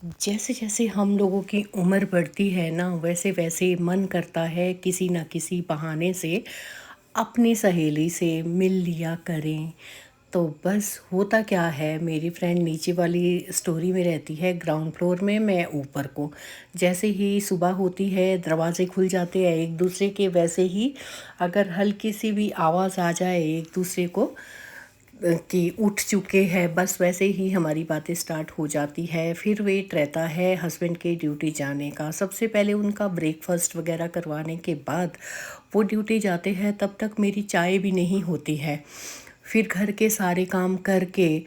जैसे जैसे हम लोगों की उम्र बढ़ती है ना, वैसे वैसे मन करता है किसी ना किसी बहाने से अपनी सहेली से मिल लिया करें। तो बस होता क्या है, मेरी फ्रेंड नीचे वाली स्टोरी में रहती है, ग्राउंड फ्लोर में, मैं ऊपर को। जैसे ही सुबह होती है दरवाजे खुल जाते हैं एक दूसरे के, वैसे ही अगर हल्की सी भी आवाज़ आ जाए एक दूसरे को कि उठ चुके हैं, बस वैसे ही हमारी बातें स्टार्ट हो जाती है। फिर वेट रहता है हस्बैंड के ड्यूटी जाने का, सबसे पहले उनका ब्रेकफास्ट वगैरह करवाने के बाद वो ड्यूटी जाते हैं, तब तक मेरी चाय भी नहीं होती है। फिर घर के सारे काम करके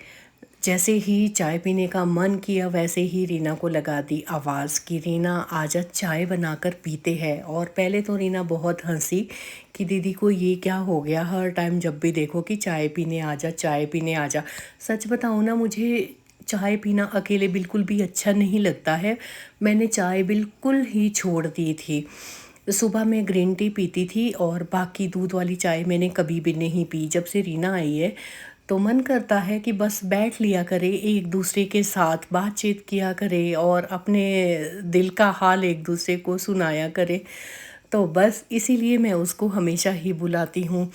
जैसे ही चाय पीने का मन किया, वैसे ही रीना को लगा दी आवाज़ कि रीना आजा चाय बनाकर पीते हैं। और पहले तो रीना बहुत हंसी कि दीदी को ये क्या हो गया, हर टाइम जब भी देखो कि चाय पीने आजा चाय पीने आजा। सच बताऊँ ना, मुझे चाय पीना अकेले बिल्कुल भी अच्छा नहीं लगता है। मैंने चाय बिल्कुल ही छोड़ दी थी। सुबह में ग्रीन टी पीती थी और बाकी दूध वाली चाय मैंने कभी भी नहीं पी। जब से रीना आई है तो मन करता है कि बस बैठ लिया करे, एक दूसरे के साथ बातचीत किया करे और अपने दिल का हाल एक दूसरे को सुनाया करे। तो बस इसीलिए मैं उसको हमेशा ही बुलाती हूँ।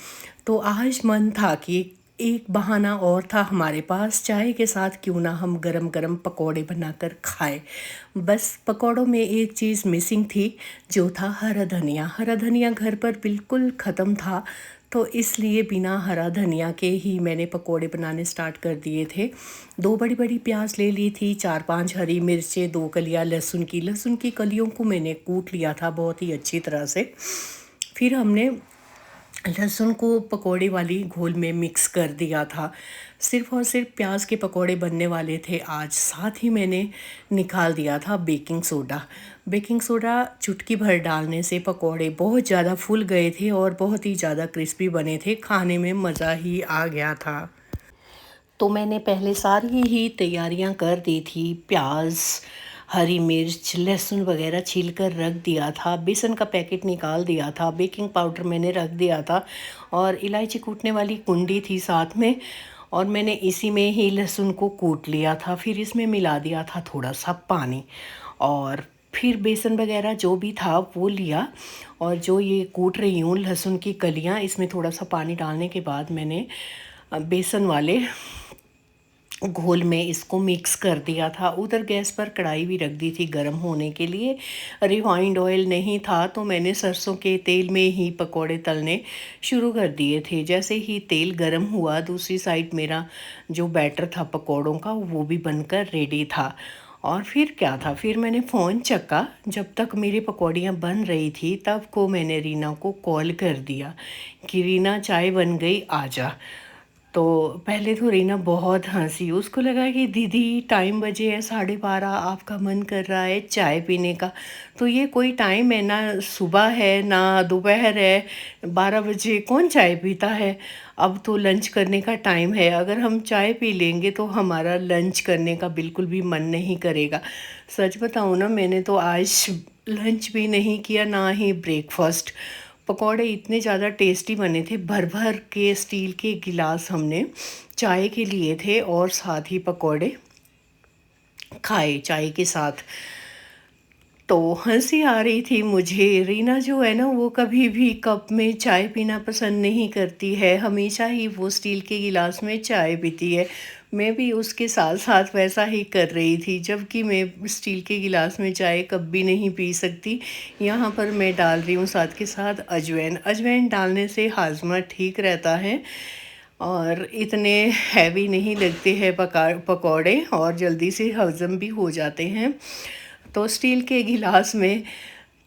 तो आज मन था कि एक बहाना और था हमारे पास, चाय के साथ क्यों ना हम गरम गरम पकौड़े बनाकर खाएं। बस पकौड़ों में एक चीज़ मिसिंग थी, जो था हरा धनिया। हरा धनिया घर पर बिल्कुल ख़त्म था, तो इसलिए बिना हरा धनिया के ही मैंने पकोड़े बनाने स्टार्ट कर दिए थे। दो बड़ी बड़ी प्याज ले ली थी, चार पांच हरी मिर्चें, दो कलियां लहसुन की कलियों को मैंने कूट लिया था बहुत ही अच्छी तरह से। फिर हमने लहसुन को पकोड़े वाली घोल में मिक्स कर दिया था। सिर्फ़ और सिर्फ प्याज के पकोड़े बनने वाले थे आज। साथ ही मैंने निकाल दिया था बेकिंग सोडा। बेकिंग सोडा चुटकी भर डालने से पकोड़े बहुत ज़्यादा फूल गए थे और बहुत ही ज़्यादा क्रिस्पी बने थे, खाने में मज़ा ही आ गया था। तो मैंने पहले सारी ही तैयारियां कर दी थी। प्याज, हरी मिर्च, लहसुन वगैरह छील कर रख दिया था, बेसन का पैकेट निकाल दिया था, बेकिंग पाउडर मैंने रख दिया था और इलायची कूटने वाली कुंडी थी साथ में। और मैंने इसी में ही लहसुन को कूट लिया था। फिर इसमें मिला दिया था थोड़ा सा पानी और फिर बेसन वगैरह जो भी था वो लिया। और जो ये कूट रही हूँ लहसुन की कलियाँ, इसमें थोड़ा सा पानी डालने के बाद मैंने बेसन वाले घोल में इसको मिक्स कर दिया था। उधर गैस पर कढ़ाई भी रख दी थी गर्म होने के लिए। रिफाइंड ऑयल नहीं था तो मैंने सरसों के तेल में ही पकोड़े तलने शुरू कर दिए थे। जैसे ही तेल गर्म हुआ, दूसरी साइड मेरा जो बैटर था पकोड़ों का वो भी बनकर रेडी था। और फिर क्या था, फिर मैंने फ़ोन चक्का। जब तक मेरी पकौड़ियाँ बन रही थी तब को मैंने रीना को कॉल कर दिया कि रीना चाय बन गई, आजा। तो पहले तो रीना बहुत हंसी, उसको लगा कि दीदी टाइम बजे है 12:30, आपका मन कर रहा है चाय पीने का। तो ये कोई टाइम है ना, सुबह है ना दोपहर है, 12 बजे कौन चाय पीता है। अब तो लंच करने का टाइम है, अगर हम चाय पी लेंगे तो हमारा लंच करने का बिल्कुल भी मन नहीं करेगा। सच बताऊँ ना, मैंने तो आज लंच भी नहीं किया ना ही ब्रेकफास्ट। पकौड़े इतने ज़्यादा टेस्टी बने थे, भर भर के स्टील के गिलास हमने चाय के लिए थे और साथ ही पकौड़े खाए चाय के साथ। तो हंसी आ रही थी मुझे। रीना जो है ना, वो कभी भी कप में चाय पीना पसंद नहीं करती है, हमेशा ही वो स्टील के गिलास में चाय पीती है। मैं भी उसके साथ साथ वैसा ही कर रही थी, जबकि मैं स्टील के गिलास में चाय कभी नहीं पी सकती। यहाँ पर मैं डाल रही हूँ साथ के साथ अजवाइन। अजवाइन डालने से हाजमा ठीक रहता है और इतने हैवी नहीं लगते हैं पकौड़े और जल्दी से हज़म भी हो जाते हैं। तो स्टील के गिलास में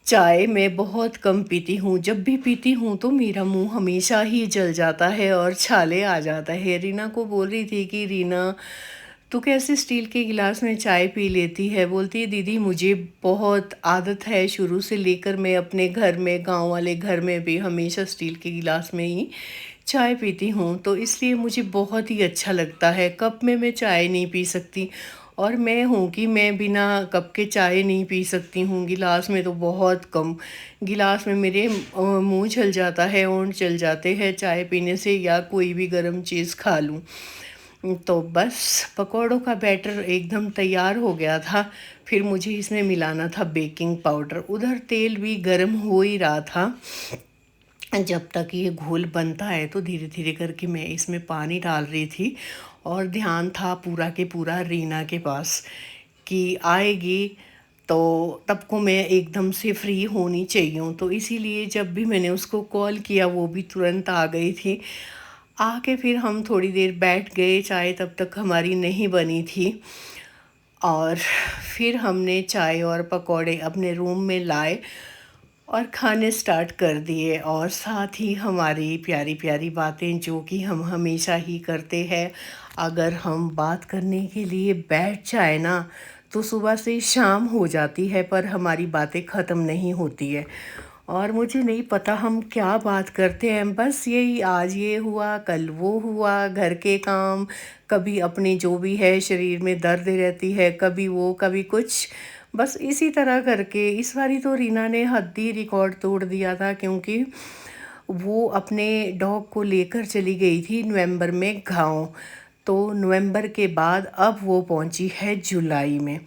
चाय मैं बहुत कम पीती हूँ। जब भी पीती हूँ तो मेरा मुंह हमेशा ही जल जाता है और छाले आ जाता है। रीना को बोल रही थी कि रीना, तू कैसे स्टील के गिलास में चाय पी लेती है। बोलती है दीदी मुझे बहुत आदत है, शुरू से लेकर मैं अपने घर में, गांव वाले घर में भी हमेशा स्टील के गिलास में ही चाय पीती हूँ, तो इसलिए मुझे बहुत ही अच्छा लगता है। कप में मैं चाय नहीं पी सकती और मैं हूँ कि मैं बिना कप के चाय नहीं पी सकती हूँ, गिलास में तो बहुत कम। गिलास में मेरे मुंह जल जाता है, ओंठ जल जाते हैं चाय पीने से या कोई भी गर्म चीज़ खा लूँ। तो बस पकौड़ों का बैटर एकदम तैयार हो गया था। फिर मुझे इसमें मिलाना था बेकिंग पाउडर। उधर तेल भी गर्म हो ही रहा था। जब तक ये घोल बनता है तो धीरे धीरे करके मैं इसमें पानी डाल रही थी, और ध्यान था पूरा के पूरा रीना के पास कि आएगी तो तब को मैं एकदम से फ्री होनी चाहिए हूँ। तो इसीलिए जब भी मैंने उसको कॉल किया वो भी तुरंत आ गई थी। आके फिर हम थोड़ी देर बैठ गए, चाय तब तक हमारी नहीं बनी थी। और फिर हमने चाय और पकौड़े अपने रूम में लाए और खाने स्टार्ट कर दिए, और साथ ही हमारी प्यारी प्यारी बातें जो कि हम हमेशा ही करते हैं। अगर हम बात करने के लिए बैठ जाए ना तो सुबह से शाम हो जाती है पर हमारी बातें ख़त्म नहीं होती है। और मुझे नहीं पता हम क्या बात करते हैं, बस यही आज ये हुआ कल वो हुआ, घर के काम, कभी अपने जो भी है शरीर में दर्द रहती है, कभी वो कभी कुछ, बस इसी तरह करके। इस बारी तो रीना ने हद्दी रिकॉर्ड तोड़ दिया था, क्योंकि वो अपने डॉग को लेकर चली गई थी नवंबर में गाँव। तो नवंबर के बाद अब वो पहुंची है जुलाई में।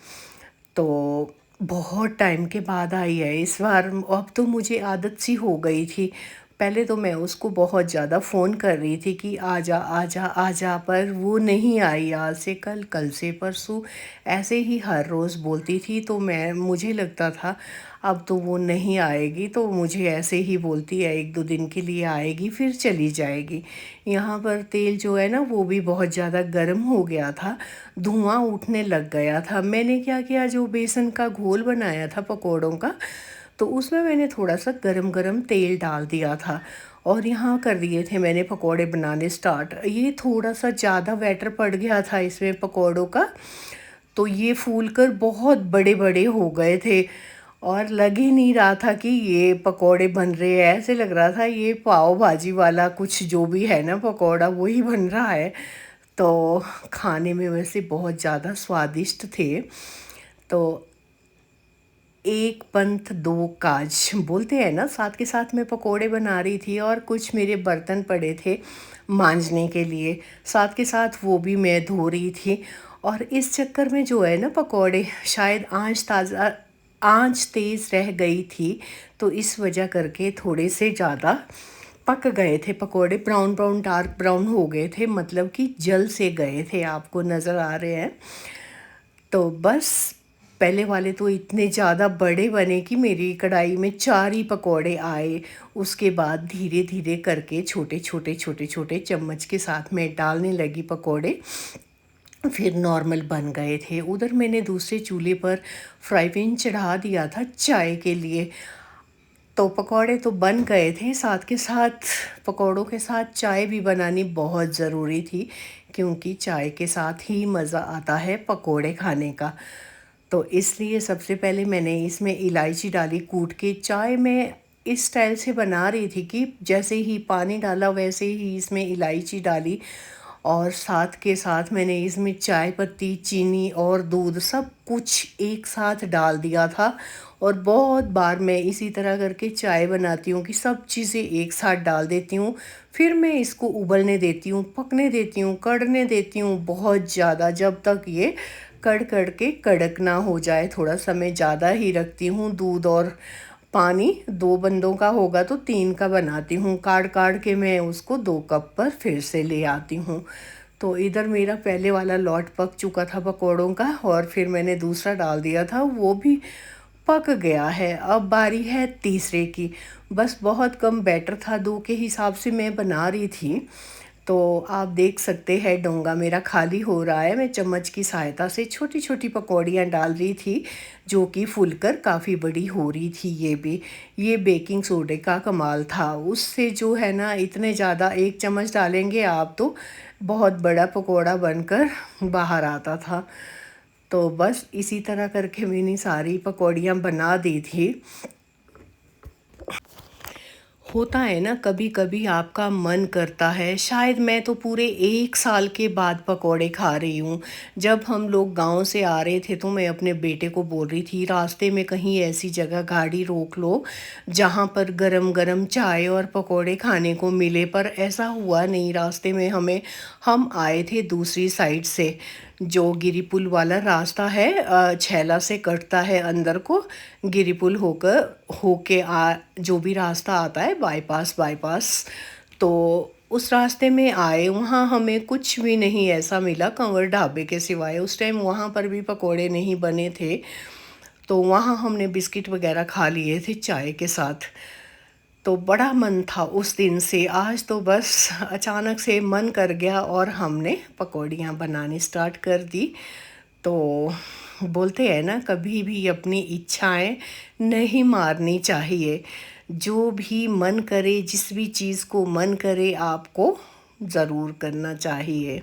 तो बहुत टाइम के बाद आई है इस बार। अब तो मुझे आदत सी हो गई थी। पहले तो मैं उसको बहुत ज़्यादा फ़ोन कर रही थी कि आजा आजा आजा, पर वो नहीं आई। आज से कल, कल से परसों, ऐसे ही हर रोज़ बोलती थी। तो मुझे लगता था अब तो वो नहीं आएगी, तो मुझे ऐसे ही बोलती है एक दो दिन के लिए आएगी फिर चली जाएगी। यहाँ पर तेल जो है ना वो भी बहुत ज़्यादा गर्म हो गया था, धुआं उठने लग गया था। मैंने क्या किया, जो बेसन का घोल बनाया था पकोड़ों का, तो उसमें मैंने थोड़ा सा गरम गरम तेल डाल दिया था, और यहाँ कर दिए थे मैंने पकोड़े बनाने स्टार्ट। ये थोड़ा सा ज़्यादा बैटर पड़ गया था इसमें पकोड़ों का, तो ये फूल कर बहुत बड़े बड़े हो गए थे, और लग ही नहीं रहा था कि ये पकोड़े बन रहे हैं। ऐसे लग रहा था ये पाव भाजी वाला कुछ जो भी है ना पकोड़ा वही बन रहा है। तो खाने में वैसे बहुत ज़्यादा स्वादिष्ट थे। तो एक पंथ दो काज बोलते हैं ना, साथ के साथ मैं पकोड़े बना रही थी और कुछ मेरे बर्तन पड़े थे मांजने के लिए, साथ के साथ वो भी मैं धो रही थी। और इस चक्कर में जो है ना पकोड़े, शायद आंच तेज़ रह गई थी, तो इस वजह करके थोड़े से ज़्यादा पक गए थे पकोड़े। ब्राउन ब्राउन डार्क ब्राउन हो गए थे, मतलब कि जल से गए थे, आपको नज़र आ रहे हैं। तो बस पहले वाले तो इतने ज़्यादा बड़े बने कि मेरी कढ़ाई में चार ही पकोड़े आए। उसके बाद धीरे धीरे करके छोटे छोटे छोटे छोटे चम्मच के साथ मैं डालने लगी पकोड़े, फिर नॉर्मल बन गए थे। उधर मैंने दूसरे चूल्हे पर फ्राई पैन चढ़ा दिया था चाय के लिए। तो पकोड़े तो बन गए थे, साथ के साथ पकोड़ों के साथ चाय भी बनानी बहुत ज़रूरी थी, क्योंकि चाय के साथ ही मज़ा आता है पकोड़े खाने का। तो इसलिए सबसे पहले मैंने इसमें इलायची डाली कूट के। चाय मैं इस स्टाइल से बना रही थी कि जैसे ही पानी डाला वैसे ही इसमें इलायची डाली, और साथ के साथ मैंने इसमें चाय पत्ती, चीनी और दूध सब कुछ एक साथ डाल दिया था। और बहुत बार मैं इसी तरह करके चाय बनाती हूँ कि सब चीज़ें एक साथ डाल देती हूँ, फिर मैं इसको उबलने देती हूँ, पकने देती हूँ, कढ़ने देती हूँ बहुत ज़्यादा, जब तक ये कड़ कड़ के कड़क ना हो जाए। थोड़ा समय ज़्यादा ही रखती हूँ। दूध और पानी दो बंदों का होगा तो तीन का बनाती हूँ। काढ़ काढ़ के मैं उसको 2 कप पर फिर से ले आती हूँ। तो इधर मेरा पहले वाला लॉट पक चुका था पकोड़ों का, और फिर मैंने दूसरा डाल दिया था, वो भी पक गया है। अब बारी है तीसरे की। बस बहुत कम बैटर था, 2 के हिसाब से मैं बना रही थी। तो आप देख सकते हैं डोंगा मेरा खाली हो रहा है। मैं चम्मच की सहायता से छोटी छोटी पकौड़ियाँ डाल रही थी, जो कि फूलकर काफ़ी बड़ी हो रही थी। ये भी, ये बेकिंग सोडे का कमाल था। उससे जो है ना, इतने ज़्यादा 1 चम्मच डालेंगे आप तो बहुत बड़ा पकौड़ा बनकर बाहर आता था। तो बस इसी तरह करके मैंने सारी पकौड़ियाँ बना दी थी। होता है ना, कभी कभी आपका मन करता है, शायद मैं तो पूरे 1 साल के बाद पकोड़े खा रही हूँ। जब हम लोग गांव से आ रहे थे तो मैं अपने बेटे को बोल रही थी रास्ते में कहीं ऐसी जगह गाड़ी रोक लो जहाँ पर गरम गरम चाय और पकोड़े खाने को मिले, पर ऐसा हुआ नहीं। रास्ते में हम आए थे दूसरी साइड से, जो गिरिपुल वाला रास्ता है, छैला से कटता है अंदर को, गिरिपुल होकर होके आ जो भी रास्ता आता है, बाईपास बाईपास। तो उस रास्ते में आए, वहाँ हमें कुछ भी नहीं ऐसा मिला कंवर ढाबे के सिवाय। उस टाइम वहाँ पर भी पकोड़े नहीं बने थे, तो वहाँ हमने बिस्किट वगैरह खा लिए थे चाय के साथ। तो बड़ा मन था उस दिन से। आज तो बस अचानक से मन कर गया और हमने पकौड़ियाँ बनानी स्टार्ट कर दी। तो बोलते हैं ना, कभी भी अपनी इच्छाएं नहीं मारनी चाहिए। जो भी मन करे, जिस भी चीज़ को मन करे, आपको ज़रूर करना चाहिए।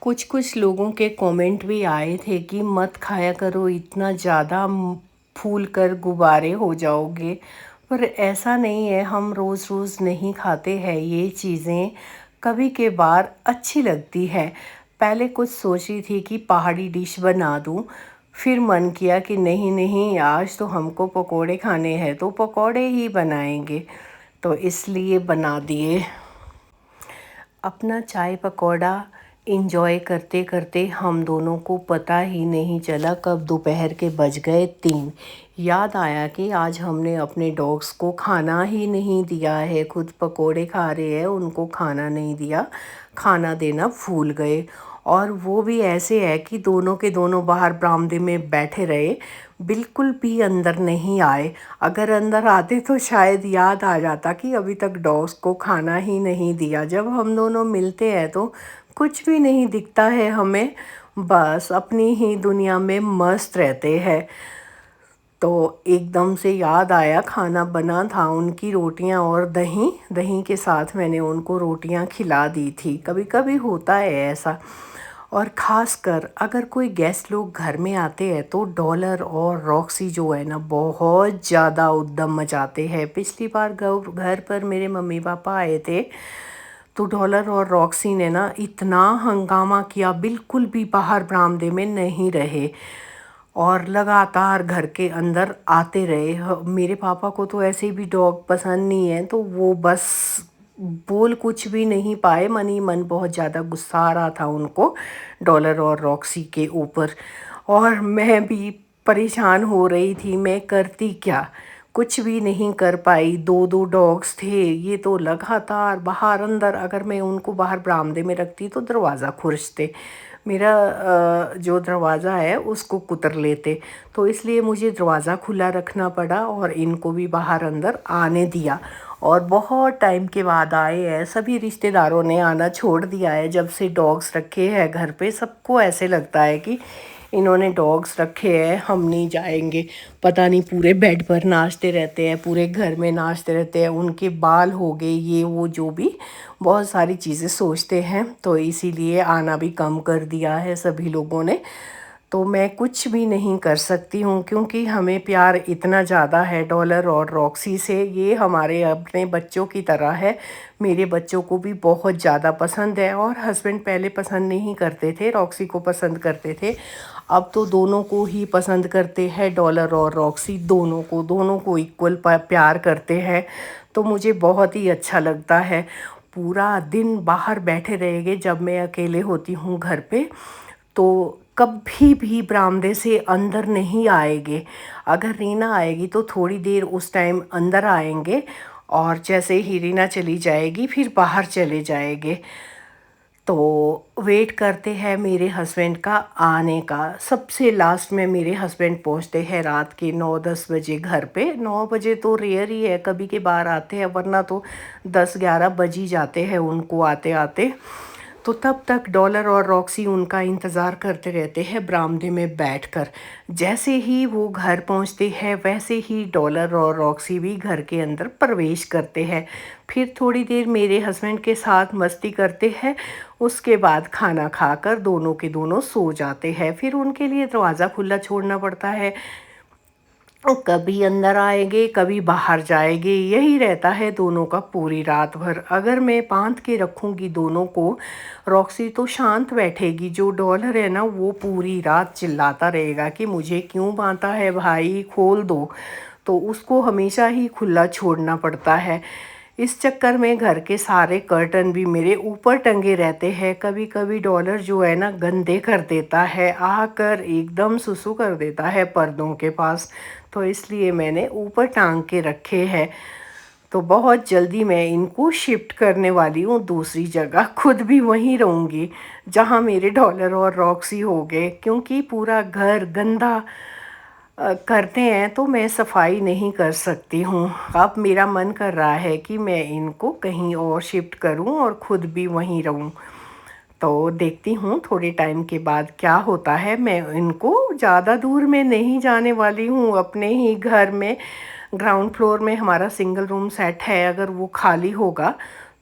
कुछ कुछ लोगों के कमेंट भी आए थे कि मत खाया करो इतना ज़्यादा, फूल कर गुब्बारे हो जाओगे। पर ऐसा नहीं है, हम रोज़ रोज़ नहीं खाते हैं ये चीज़ें, कभी के बार अच्छी लगती है। पहले कुछ सोची थी कि पहाड़ी डिश बना दूं, फिर मन किया कि नहीं नहीं, आज तो हमको पकोड़े खाने हैं तो पकोड़े ही बनाएंगे, तो इसलिए बना दिए। अपना चाय पकौड़ा इंजॉय करते करते हम दोनों को पता ही नहीं चला कब दोपहर के बज गए 3। याद आया कि आज हमने अपने डॉग्स को खाना ही नहीं दिया है, खुद पकोड़े खा रहे हैं, उनको खाना नहीं दिया, खाना देना भूल गए। और वो भी ऐसे है कि दोनों के दोनों बाहर बरामदे में बैठे रहे, बिल्कुल भी अंदर नहीं आए। अगर अंदर आते तो शायद याद आ जाता कि अभी तक डॉग्स को खाना ही नहीं दिया। जब हम दोनों मिलते हैं तो कुछ भी नहीं दिखता है हमें, बस अपनी ही दुनिया में मस्त रहते हैं। तो एकदम से याद आया, खाना बना था, उनकी रोटियां और दही, दही के साथ मैंने उनको रोटियां खिला दी थी। कभी कभी होता है ऐसा। और ख़ासकर अगर कोई गेस्ट लोग घर में आते हैं तो डॉलर और रॉक्सी जो है ना, बहुत ज़्यादा उद्दम मचाते हैं। पिछली बार घर पर मेरे मम्मी पापा आए थे तो डॉलर और रॉक्सी ने ना इतना हंगामा किया, बिल्कुल भी बाहर बरामदे में नहीं रहे और लगातार घर के अंदर आते रहे। मेरे पापा को तो ऐसे भी डॉग पसंद नहीं है, तो वो बस बोल कुछ भी नहीं पाए, मन ही मन बहुत ज़्यादा गुस्सा आ रहा था उनको डॉलर और रॉक्सी के ऊपर। और मैं भी परेशान हो रही थी, मैं करती क्या, कुछ भी नहीं कर पाई। दो दो डॉग्स थे, ये तो लगातार बाहर अंदर, अगर मैं उनको बाहर बरामदे में रखती तो दरवाज़ा खुरचते, मेरा जो दरवाज़ा है उसको कुतर लेते। तो इसलिए मुझे दरवाज़ा खुला रखना पड़ा और इनको भी बाहर अंदर आने दिया। और बहुत टाइम के बाद आए हैं, सभी रिश्तेदारों ने आना छोड़ दिया है जब से डॉग्स रखे हैं घर पे। सबको ऐसे लगता है कि इन्होंने डॉग्स रखे हैं, हम नहीं जाएंगे। पता नहीं पूरे बेड पर नाचते रहते हैं, पूरे घर में नाचते रहते हैं, उनके बाल हो गए, ये वो जो भी बहुत सारी चीज़ें सोचते हैं। तो इसीलिए आना भी कम कर दिया है सभी लोगों ने। तो मैं कुछ भी नहीं कर सकती हूँ, क्योंकि हमें प्यार इतना ज़्यादा है डॉलर और रॉक्सी से। ये हमारे अपने बच्चों की तरह है, मेरे बच्चों को भी बहुत ज़्यादा पसंद है। और हस्बैंड पहले पसंद नहीं करते थे, रॉक्सी को पसंद करते थे, अब तो दोनों को ही पसंद करते हैं, डॉलर और रॉक्सी दोनों को इक्वल प्यार करते हैं। तो मुझे बहुत ही अच्छा लगता है। पूरा दिन बाहर बैठे रहेंगे जब मैं अकेले होती हूँ घर पे, तो कभी भी बरामदे से अंदर नहीं आएंगे। अगर रीना आएगी तो थोड़ी देर उस टाइम अंदर आएंगे, और जैसे ही रीना चली जाएगी फिर बाहर चले जाएंगे। तो वेट करते हैं मेरे हस्बैंड का आने का। सबसे लास्ट में मेरे हस्बैंड पहुंचते हैं रात के 9-10 बजे घर पे। 9 बजे तो रेयर ही है, कभी के बार आते हैं, वरना तो 10-11 बज ही जाते हैं उनको आते आते। तो तब तक डॉलर और रॉक्सी उनका इंतज़ार करते रहते हैं बरामदे में बैठकर। जैसे ही वो घर पहुंचते हैं वैसे ही डॉलर और रॉक्सी भी घर के अंदर प्रवेश करते हैं। फिर थोड़ी देर मेरे हस्बैंड के साथ मस्ती करते हैं, उसके बाद खाना खाकर दोनों के दोनों सो जाते हैं। फिर उनके लिए दरवाज़ा खुला छोड़ना पड़ता है, कभी अंदर आएंगे कभी बाहर जाएंगे, यही रहता है दोनों का पूरी रात भर। अगर मैं बांध के रखूँगी दोनों को, रॉक्सी तो शांत बैठेगी, जो डॉलर है ना वो पूरी रात चिल्लाता रहेगा कि मुझे क्यों बांधा है भाई, खोल दो। तो उसको हमेशा ही खुला छोड़ना पड़ता है। इस चक्कर में घर के सारे कर्टन भी मेरे ऊपर टंगे रहते हैं। कभी कभी डॉलर जो है ना गंदे कर देता है, आकर एकदम सुसु कर देता है पर्दों के पास, तो इसलिए मैंने ऊपर टांग के रखे हैं। तो बहुत जल्दी मैं इनको शिफ्ट करने वाली हूँ दूसरी जगह, खुद भी वहीं रहूँगी जहाँ मेरे डॉलर और रॉक्सी हो गए, क्योंकि पूरा घर गंदा करते हैं तो मैं सफाई नहीं कर सकती हूँ। अब मेरा मन कर रहा है कि मैं इनको कहीं और शिफ्ट करूँ और ख़ुद भी वहीं रहूँ। तो देखती हूँ थोड़े टाइम के बाद क्या होता है। मैं इनको ज़्यादा दूर में नहीं जाने वाली हूँ, अपने ही घर में ग्राउंड फ्लोर में हमारा सिंगल रूम सेट है, अगर वो खाली होगा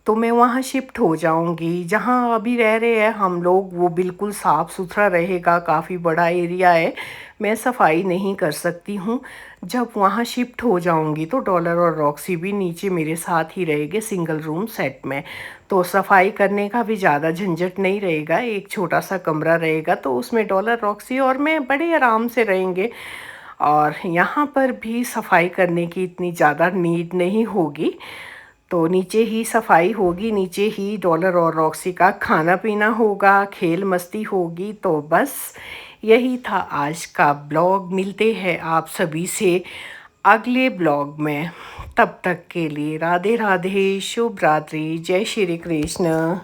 तो मैं वहाँ शिफ्ट हो जाऊँगी। जहाँ अभी रह रहे हैं हम लोग वो बिल्कुल साफ़ सुथरा रहेगा, काफ़ी बड़ा एरिया है, मैं सफाई नहीं कर सकती हूँ। जब वहाँ शिफ्ट हो जाऊँगी तो डॉलर और रॉक्सी भी नीचे मेरे साथ ही रहेंगे सिंगल रूम सेट में, तो सफाई करने का भी ज़्यादा झंझट नहीं रहेगा। एक छोटा सा कमरा रहेगा तो उसमें डॉलर, रॉक्सी और मैं बड़े आराम से रहेंगे। और यहाँ पर भी सफाई करने की इतनी ज़्यादा नीड नहीं होगी, तो नीचे ही सफाई होगी, नीचे ही डॉलर और रॉक्सी का खाना पीना होगा, खेल मस्ती होगी। तो बस यही था आज का ब्लॉग। मिलते हैं आप सभी से अगले ब्लॉग में, तब तक के लिए राधे राधे, शुभ रात्रि, जय श्री कृष्ण।